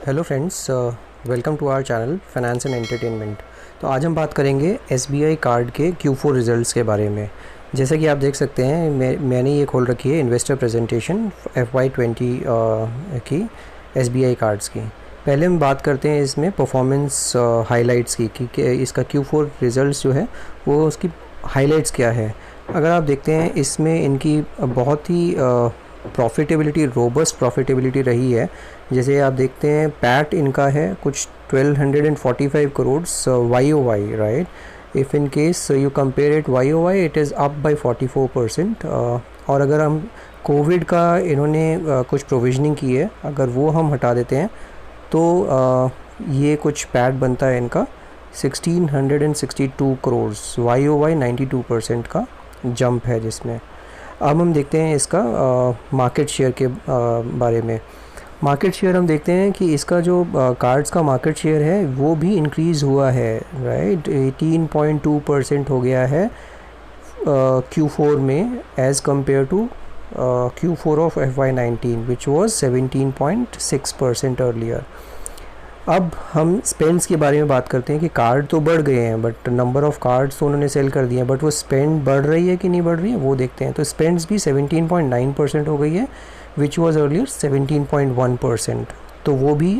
Hello friends, welcome to our channel finance and entertainment. तो आज हम बात करेंगे एसबीआई कार्ड के Q4 रिज़ल्ट्स के बारे में। जैसा कि आप देख सकते हैं, मैंने ये खोल रखी है इन्वेस्टर प्रेजेंटेशन FY20 की एसबीआई कार्ड्स की। पहले हम बात करते हैं इसमें परफॉर्मेंस हाइलाइट्स की कि इसका Q4 रिज़ल्ट्स जो है वो उसकी हाइलाइट्स क्या है। अगर आप देखते हैं इसमें इनकी बहुत ही प्रॉफिटेबिलिटी, रोबस्ट प्रॉफिटेबिलिटी रही है। जैसे आप देखते हैं पैट इनका है कुछ 1245 crore YOY, right. If in case you compare it YOY, it is up by 44%। और अगर हम कोविड का इन्होंने कुछ प्रोविजनिंग की है, अगर वो हम हटा देते हैं तो ये कुछ पैट बनता है इनका 1662 करोड़ YOY, 92% का जंप है जिसमें। अब हम देखते हैं इसका मार्केट शेयर के बारे में। मार्केट शेयर हम देखते हैं कि इसका जो कार्ड्स का मार्केट शेयर है वो भी इंक्रीज़ हुआ है, राइट। 18.2% हो गया है Q4 में as compare to Q4 of FY19 which was 17.6% earlier. अब हम स्पेंड्स के बारे में बात करते हैं कि कार्ड तो बढ़ गए हैं बट नंबर ऑफ़ कार्ड्स तो उन्होंने सेल कर दिए हैं, बट वो स्पेंड बढ़ रही है कि नहीं बढ़ रही है वो देखते हैं। तो स्पेंड्स भी 17.9% हो गई है विच वाज अर्लियर 17.1%। तो वो भी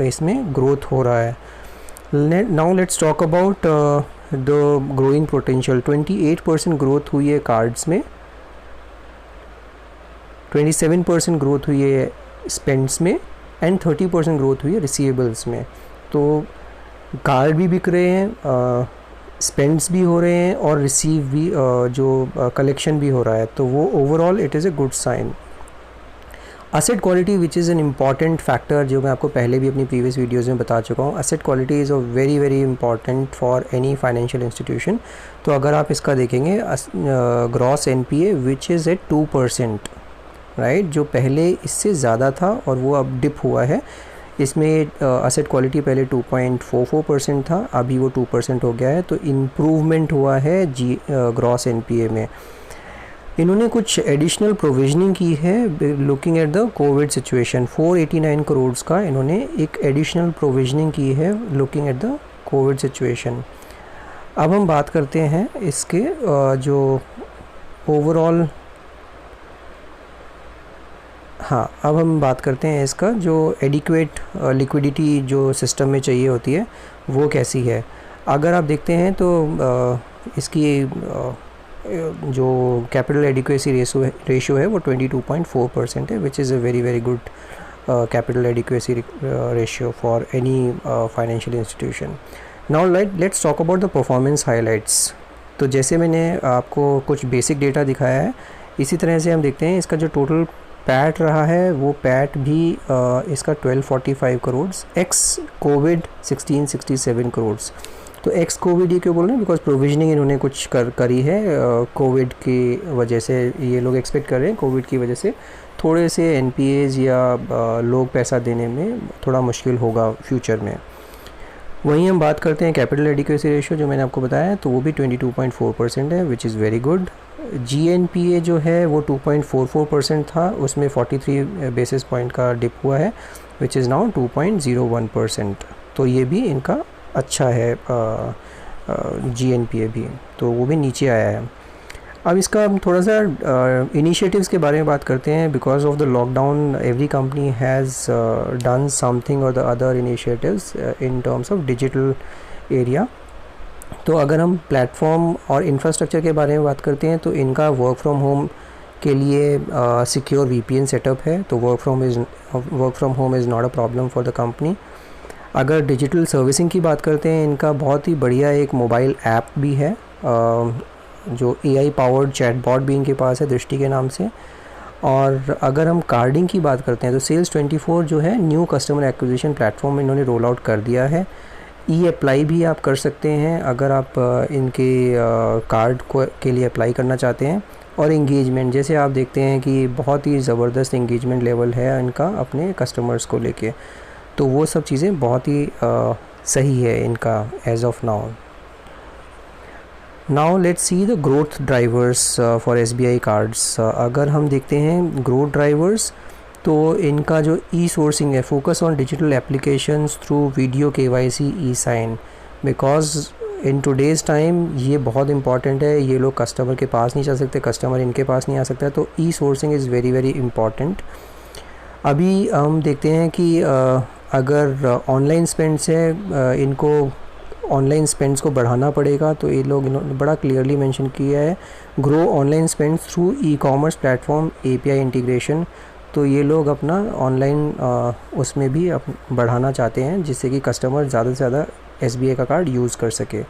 इसमें ग्रोथ हो रहा है। Now let's talk about the growing potential. 28% growth हुई है कार्ड्स में, 27% ग्रोथ हुई है स्पेंड्स में एंड 30% ग्रोथ हुई है रिसीवेबल्स में। तो कार्ड भी बिक रहे हैं, स्पेंड्स भी हो रहे हैं और रिसीव भी जो कलेक्शन भी हो रहा है। तो वो overall it is a good sign. Asset quality which is an important factor, जो मैं आपको पहले भी अपनी प्रीवियस वीडियोज़ में बता चुका हूँ। Asset quality is a very very important for any financial institution. तो अगर आप इसका देखेंगे gross NPA which is at 2%, right, जो पहले इससे ज़्यादा था और वो अब डिप हुआ है। इसमें असेट क्वालिटी पहले 2.44% था, अभी वो 2% हो गया है। तो इम्प्रूवमेंट हुआ है ग्रॉस NPA में। इन्होंने कुछ एडिशनल प्रोविजनिंग की है looking at the Covid situation. 489 crore का इन्होंने एक एडिशनल प्रोविजनिंग की है looking at the Covid situation. अब हम बात करते हैं इसके जो ओवरऑल, हाँ, अब हम बात करते हैं इसका जो एडिक्वेट लिक्विडिटी जो सिस्टम में चाहिए होती है वो कैसी है। अगर आप देखते हैं तो इसकी जो कैपिटल एडिक्वेसी रेशियो है वो 22.4% है which is a very very good capital adequacy ratio for any financial institution. Now let's talk about the performance highlights. तो जैसे मैंने आपको कुछ बेसिक डेटा दिखाया है, इसी तरह से हम देखते हैं इसका जो टोटल पैट रहा है वो पैट भी इसका 1245 करोड़, एक्स कोविड 1667 करोड़। तो एक्स कोविड ये क्यों बोल रहे हैं, बिकॉज प्रोविजनिंग इन्होंने कुछ करी है कोविड की वजह से। ये लोग एक्सपेक्ट कर रहे हैं कोविड की वजह से थोड़े से NPAs या लोग पैसा देने में थोड़ा मुश्किल होगा फ्यूचर में। वहीं हम बात करते हैं कैपिटल एडिक्वेसी रेशियो, जो मैंने आपको बताया, तो वो भी 22.4% है which is very good. GNPA जो है वो 2.44% था, उसमें 43 बेसिस पॉइंट का डिप हुआ है विच इज़ नाउ 2.01%। तो ये भी इनका अच्छा है GNPA भी, तो वो भी नीचे आया है। अब इसका हम थोड़ा सा इनिशिएटिव्स के बारे में बात करते हैं। Because of the lockdown every company has done something और the other initiatives in terms of digital area. तो अगर हम प्लेटफॉर्म और इंफ्रास्ट्रक्चर के बारे में बात करते हैं तो इनका वर्क फ्रॉम होम के लिए सिक्योर VPN सेटअप है। तो work from home is not a problem for the company. अगर डिजिटल सर्विसिंग की बात करते हैं, इनका बहुत ही बढ़िया एक मोबाइल ऐप भी है जो AI पावर्ड चैटबॉट भी इनके पास है दृष्टि के नाम से। और अगर हम कार्डिंग की बात करते हैं तो Sales24 जो है न्यू कस्टमर एक्विजिशन प्लेटफॉर्म इन्होंने रोल आउट कर दिया है। अप्लाई भी आप कर सकते हैं अगर आप इनके कार्ड के लिए अप्लाई करना चाहते हैं। और इंगेजमेंट, जैसे आप देखते हैं कि बहुत ही ज़बरदस्त इंगेजमेंट लेवल है इनका अपने कस्टमर्स को लेके। तो वो सब चीज़ें बहुत ही सही है इनका as of now. Now let's see the growth drivers for SBI cards. अगर हम देखते हैं ग्रोथ ड्राइवर्स, तो इनका जो ई सोर्सिंग है, focus on digital applications through video KYC e sign, because in today's time ये बहुत इंपॉर्टेंट है। ये लोग कस्टमर के पास नहीं जा सकते, कस्टमर इनके पास नहीं आ सकता, तो e sourcing is very very important. अभी हम देखते हैं कि अगर ऑनलाइन स्पेंड्स है, इनको ऑनलाइन स्पेंड्स को बढ़ाना पड़ेगा, तो ये लोग इन्होंने बड़ा क्लियरली मेंशन किया है, grow online spends through e commerce platform API integration. तो ये लोग अपना ऑनलाइन उसमें भी बढ़ाना चाहते हैं, जिससे कि कस्टमर ज़्यादा से ज़्यादा SBI का कार्ड यूज़ कर सके।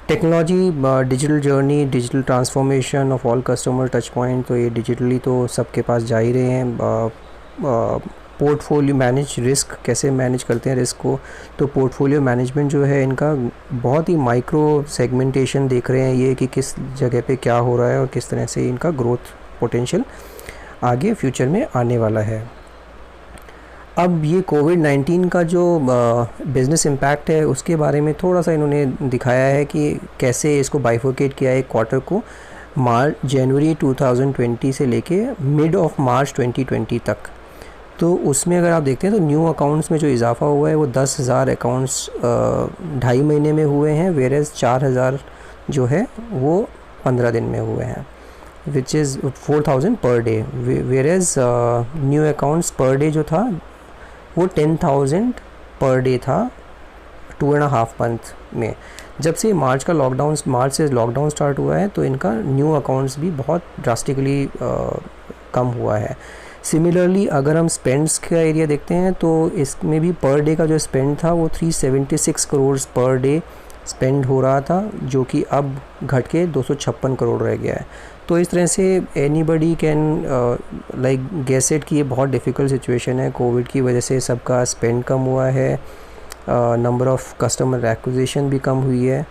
Technology, digital journey, digital transformation of all customer touch point, तो ये डिजिटली तो सबके पास जा ही रहे हैं। पोर्टफोलियो मैनेज, रिस्क कैसे मैनेज करते हैं रिस्क को, तो पोर्टफोलियो मैनेजमेंट जो है इनका बहुत ही माइक्रो सेगमेंटेशन देख रहे हैं ये, कि किस जगह पे क्या हो रहा है और किस तरह से इनका ग्रोथ पोटेंशियल आगे फ्यूचर में आने वाला है। अब ये कोविड-19 का जो बिज़नेस इम्पैक्ट है उसके बारे में थोड़ा सा इन्होंने दिखाया है कि कैसे इसको बाइफोकेट किया है क्वार्टर को, जनवरी 2020 से लेके मिड ऑफ मार्च 2020 तक। तो उसमें अगर आप देखते हैं तो न्यू अकाउंट्स में जो इजाफा हुआ है वो 10,000 अकाउंट्स 2.5 महीने में हुए हैं, वेरेज 4,000 जो है वो 15 दिन में हुए हैं, which is 4,000 per day. वेरेज new accounts per day जो था वो 10,000 पर डे था 2.5 मंथ में। जब से मार्च से लॉकडाउन स्टार्ट हुआ है, तो इनका न्यू अकाउंट्स भी बहुत ड्रास्टिकली कम हुआ है। सिमिलरली अगर हम स्पेंड्स का एरिया देखते हैं, तो इसमें भी पर डे का जो स्पेंड था वो 376 करोड़ पर डे स्पेंड हो रहा था, जो कि अब घट के 256 करोड़ रह गया है। तो इस तरह से anybody can like guess it कि ये बहुत डिफ़िकल्ट सिचुएशन है। कोविड की वजह से सबका स्पेंड कम हुआ है, नंबर ऑफ़ कस्टमर एक्विजिशन भी कम हुई है।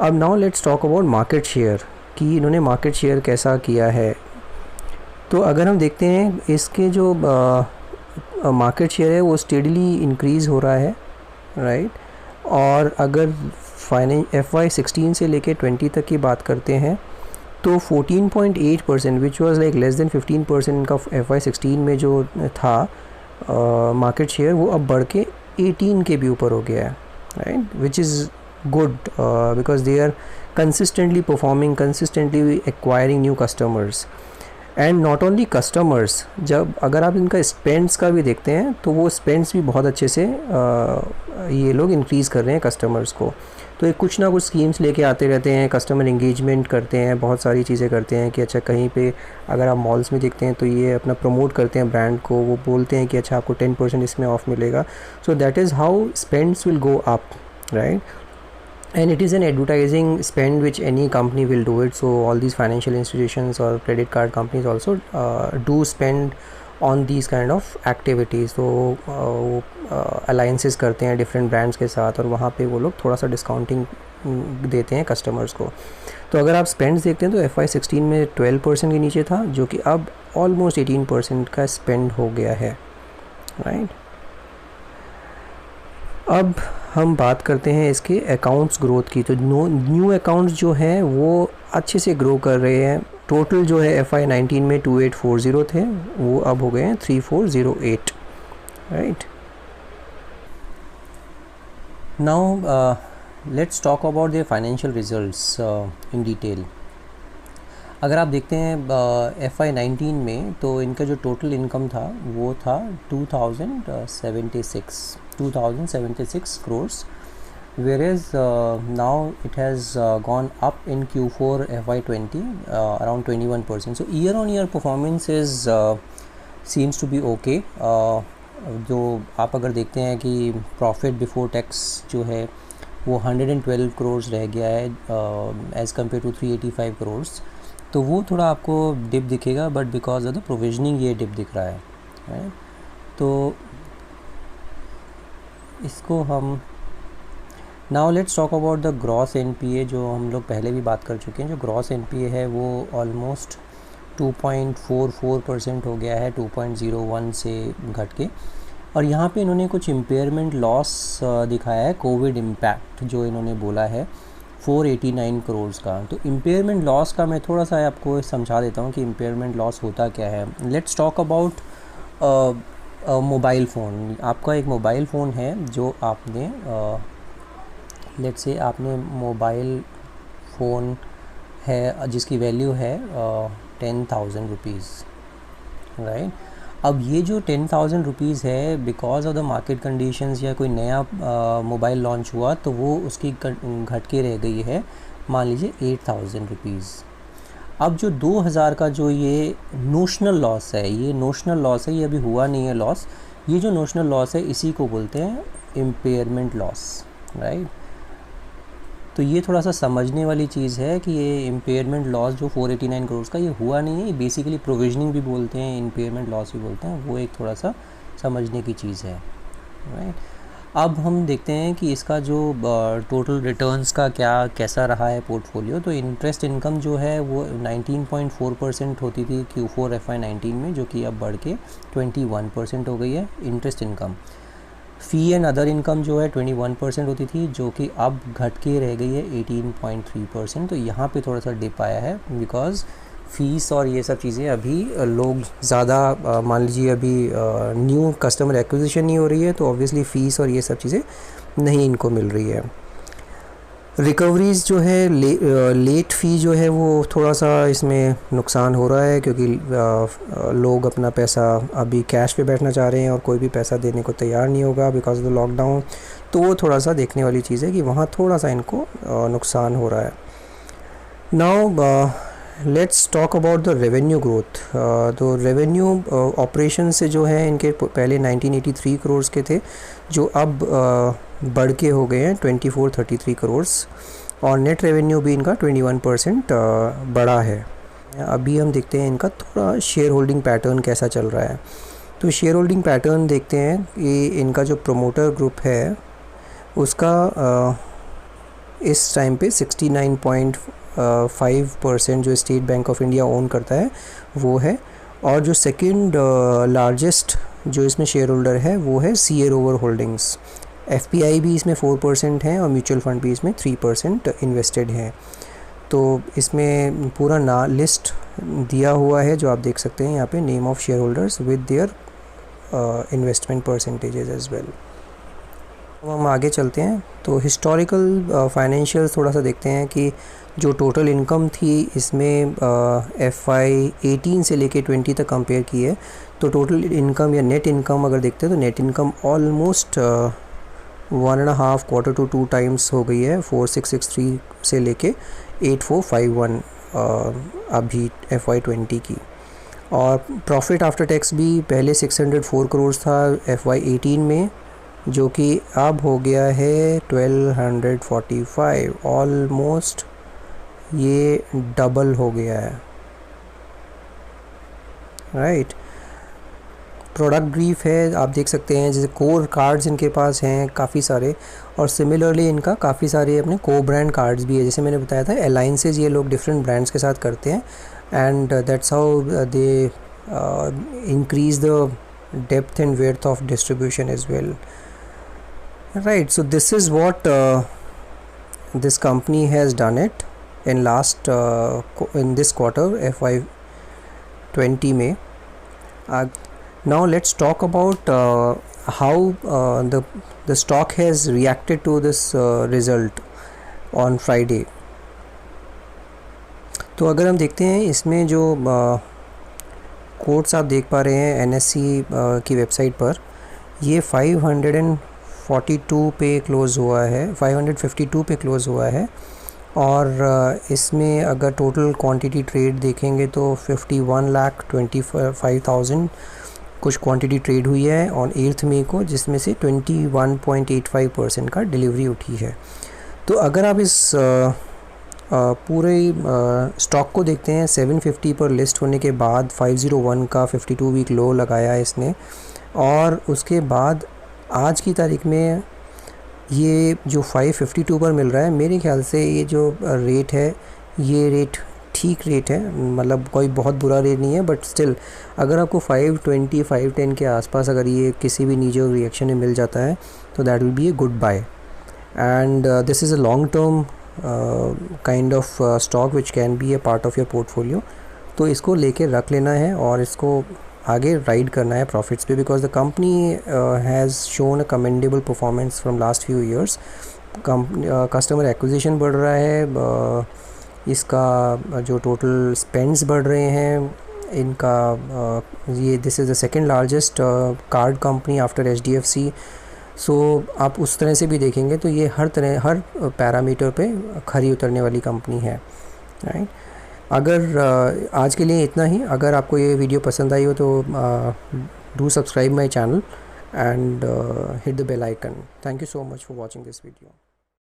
अब now let's talk about market share, कि इन्होंने मार्केट शेयर कैसा किया है। तो अगर हम देखते हैं इसके जो मार्केट शेयर है वो स्टेडली इंक्रीज़ हो रहा है, राइट। और अगर FY16 से लेके 20 तक की बात करते हैं, तो 14.8%, which was like less than 15% इनका FY16 में जो था मार्केट शेयर, वो अब बढ़ के 18 के भी ऊपर हो गया है, right, which is good because they are consistently performing, consistently acquiring new customers. And not only customers, जब अगर आप इनका स्पेंड्स का भी देखते हैं, तो वो स्पेंड्स भी बहुत अच्छे से ये लोग इंक्रीज़ कर रहे हैं कस्टमर्स को। तो ये कुछ ना कुछ स्कीम्स लेके आते रहते हैं, कस्टमर इंगेजमेंट करते हैं, बहुत सारी चीज़ें करते हैं कि अच्छा कहीं पे अगर आप मॉल्स में देखते हैं तो ये अपना प्रमोट करते हैं ब्रांड को, वो बोलते हैं कि अच्छा आपको 10% इसमें ऑफ मिलेगा। So that is how spends will go up, right. And it is an advertising spend which any company will do it. So all these financial institutions or credit card companies also do spend on these kind of activities. तो alliances करते हैं different brands के साथ, और वहाँ पे वो लोग थोड़ा सा डिस्काउंटिंग देते हैं कस्टमर्स को। तो अगर आप स्पेंड्स देखते हैं तो FY16 में 12% के नीचे था, जो कि अब ऑलमोस्ट 18% का स्पेंड हो गया है, राइट। अब हम बात करते हैं इसके अकाउंट्स ग्रोथ की। तो न्यू अकाउंट्स जो हैं वो अच्छे से ग्रो कर रहे हैं। टोटल जो है FY19 में 2840 थे, वो अब हो गए हैं 3408, right. Now let's talk about the financial results in detail. अगर आप देखते हैं FY19 में, तो इनका जो टोटल इनकम था वो था 2076 crores, whereas now it has gone up in Q4 FY20 around 21%. So year on year performance is seems to be okay. जो आप अगर देखते हैं कि प्रॉफिट बिफोर टैक्स जो है वो 112 crores रह गया है एज़ कम्पेयर टू 385 crores, तो वो थोड़ा आपको डिप दिखेगा, but because of the provisioning ये डिप दिख रहा है, राइट। तो इसको हम now let's talk about the gross NPA, जो हम लोग पहले भी बात कर चुके हैं। जो ग्रॉस NPA है वो ऑलमोस्ट 2.44% हो गया है, 2.01 से घट के। और यहाँ पे इन्होंने कुछ इम्पेयरमेंट लॉस दिखाया है, कोविड इम्पैक्ट जो इन्होंने बोला है 489 करोड़ का। तो इम्पेयरमेंट लॉस का मैं थोड़ा सा आपको समझा देता हूँ कि इम्पेयरमेंट लॉस होता क्या है। Let's talk about mobile phone, आपका एक मोबाइल फ़ोन है जो आपने लेट्स से आपने मोबाइल फ़ोन है जिसकी वैल्यू है 10,000 रुपीज़, राइट। अब ये जो 10,000 रुपीज़ है, because of the market conditions या कोई नया मोबाइल लॉन्च हुआ तो वो उसकी घट के रह गई है, मान लीजिए 8,000 रुपीज़। अब जो 2,000 का जो ये नोशनल लॉस है, ये नोशनल लॉस है, ये अभी हुआ नहीं है लॉस, ये जो नोशनल लॉस है इसी को बोलते हैं इम्पेयरमेंट लॉस, राइट। तो ये थोड़ा सा समझने वाली चीज़ है कि ये इम्पेयरमेंट लॉस जो 489 करोड़ का ये हुआ नहीं है, ये बेसिकली प्रोविजनिंग भी बोलते हैं, इम्पेयरमेंट लॉस भी बोलते हैं, वो एक थोड़ा सा समझने की चीज़ है, राइट। अब हम देखते हैं कि इसका जो टोटल रिटर्न्स का कैसा रहा है पोर्टफोलियो। तो इंटरेस्ट इनकम जो है वो 19.4% होती थी Q4 FY19 में, जो कि अब बढ़ के 21% हो गई है interest income. Fee and other income जो है 21% होती थी, जो कि अब घट के रह गई है 18.3%। तो यहाँ पे थोड़ा सा डिप आया है, बिकॉज़ फ़ीस और ये सब चीज़ें अभी लोग ज़्यादा मान लीजिए अभी न्यू कस्टमर एक्विजिशन नहीं हो रही है, तो ऑब्वियसली फ़ीस और ये सब चीज़ें नहीं इनको मिल रही है। रिकवरीज़ जो है लेट फ़ी जो है वो थोड़ा सा इसमें नुकसान हो रहा है, क्योंकि लोग अपना पैसा अभी कैश पे बैठना चाह रहे हैं और कोई भी पैसा देने को तैयार नहीं होगा बिकॉज ऑफ द लॉकडाउन। तो वो थोड़ा सा देखने वाली चीज़ है कि वहाँ थोड़ा सा इनको नुकसान हो रहा है। Now let's talk about the revenue growth. तो रेवेन्यू ऑपरेशन से जो है इनके पहले 1983 करोड़ के थे, जो अब बढ़ के हो गए हैं 2433 करोड़, और नेट रेवेन्यू भी इनका 21% बढ़ा है। अभी हम देखते हैं इनका थोड़ा शेयर होल्डिंग पैटर्न कैसा चल रहा है। तो शेयर होल्डिंग पैटर्न देखते हैं कि इनका जो प्रोमोटर ग्रुप है उसका इस टाइम पे 69.5% जो state bank of India own करता है वो है, और जो सेकंड लार्जेस्ट जो इसमें शेयर होल्डर है वो है सीए रोवर होल्डिंग्स। एफपीआई भी इसमें 4% है और म्यूचुअल फंड भी इसमें 3% इन्वेस्टेड है। तो इसमें पूरा लिस्ट दिया हुआ है जो आप देख सकते हैं यहाँ पे, name of shareholders with their investment percentages as well. अब हम आगे चलते हैं तो हिस्टोरिकल फाइनेंशियल्स थोड़ा सा देखते हैं कि जो टोटल इनकम थी इसमें FY18 से लेके 20 तक कंपेयर की है, तो टोटल इनकम या नेट इनकम अगर देखते हैं तो net income almost 1.5 quarter to 2 times हो गई है, 4663 से लेके 8451 अभी FY20 की। और प्रॉफिट आफ्टर टैक्स भी पहले 604 करोड़ था FY18 में, जो कि अब हो गया है 1245, ऑलमोस्ट ये डबल हो गया है, राइट। प्रोडक्ट ब्रीफ है, आप देख सकते हैं जैसे कोर कार्ड्स इनके पास हैं काफ़ी सारे, और सिमिलरली इनका काफ़ी सारे अपने को ब्रांड कार्ड्स भी है। जैसे मैंने बताया था अलाइंसेज ये लोग डिफरेंट ब्रांड्स के साथ करते हैं, and that's how they increase the depth and width of distribution as well, right. So this is what this company has done it in last in this quarter FY20 में. Now let's talk about how the stock has reacted to this result on Friday. तो अगर हम देखते हैं इसमें जो quotes आप देख पा रहे हैं NSE की वेबसाइट पर, ये 542 पे क्लोज़ हुआ है, 552 पे क्लोज़ हुआ है, और इसमें अगर टोटल क्वांटिटी ट्रेड देखेंगे तो 51,25,000 कुछ क्वांटिटी ट्रेड हुई है ऑन 8 मई को, जिसमें से 21.85% का डिलीवरी उठी है। तो अगर आप इस पूरे स्टॉक को देखते हैं, 750 पर लिस्ट होने के बाद 501 का 52 वीक लो लगाया इसने, और उसके बाद आज की तारीख में ये जो 552 पर मिल रहा है, मेरे ख्याल से ये जो रेट है ये रेट ठीक रेट है, मतलब कोई बहुत बुरा रेट नहीं है, बट स्टिल अगर आपको 520 510 के आसपास अगर ये किसी भी नीचे रिएक्शन में मिल जाता है तो that will be a good buy, and this is a long term kind of stock which can be a part of your portfolio. तो इसको लेके रख लेना है और इसको आगे राइड करना है प्रॉफिट्स पे, because the company has shown a commendable performance from last few years. Customer acquisition बढ़ रहा है, इसका जो टोटल स्पेंड्स बढ़ रहे हैं इनका, ये this is the second largest card company after HDFC. So आप उस तरह से भी देखेंगे तो ये हर पैरामीटर पे खरी उतरने वाली कंपनी है, राइट। अगर आज के लिए इतना ही। अगर आपको ये वीडियो पसंद आई हो तो do subscribe my channel and hit the bell icon. Thank you so much for watching this video.